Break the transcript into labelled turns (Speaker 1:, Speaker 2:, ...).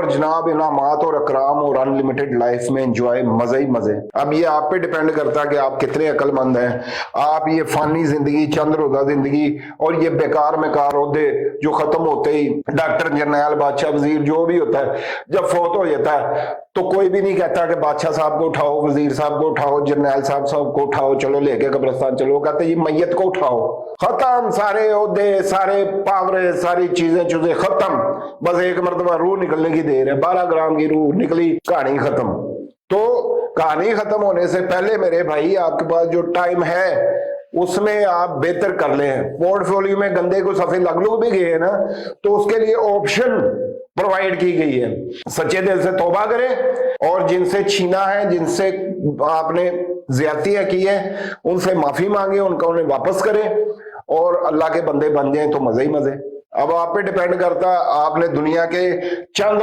Speaker 1: और जनाब इनामात और अकराम और अनलिमिटेड लाइफ में एंजॉय, मजे ही मजे। अब ये आप पे डिपेंड करता है कि आप कितने अक्लमंद हैं। आप ये फानी जिंदगी, चंद रोजा जिंदगी और ये बेकार मेकार ओहदे जो खत्म होते ही डॉक्टर, जरनैल, बादशाह, वजीर जो भी होता है, जब फौत हो जाता है तो कोई भी नहीं कहता कि बादशाह साहब को उठाओ, वजीर साहब को उठाओ, जरनैल साहब को उठाओ, चलो लेके कब्रिस्तान चलो। कहते ये मैयत को उठाओ, खत्म सारे ओहदे, सारे पावरे, सारी चीजें चूजें खत्म, बस एक मरतबा रूह निकलने की देर है। 12 ग्राम की रूह निकली, कहानी खत्म। तो कहानी खत्म होने से पहले मेरे भाई आपके पास जो टाइम है उसमें आप बेहतर कर लें। पोर्टफोलियो में गंदे को सफेद लगलू भी गए ना, तो उसके लिए ऑप्शन प्रोवाइड की गई है। सच्चे दिल से तौबा करें और जिनसे छीना है, जिनसे आपने ज्यादतियां की है, उनसे माफी मांगे, उनका उन्हें वापस करें और अल्लाह के बंदे बन जाएं तो मजे ही मजे। अब आप पे डिपेंड करता, आपने दुनिया के चंद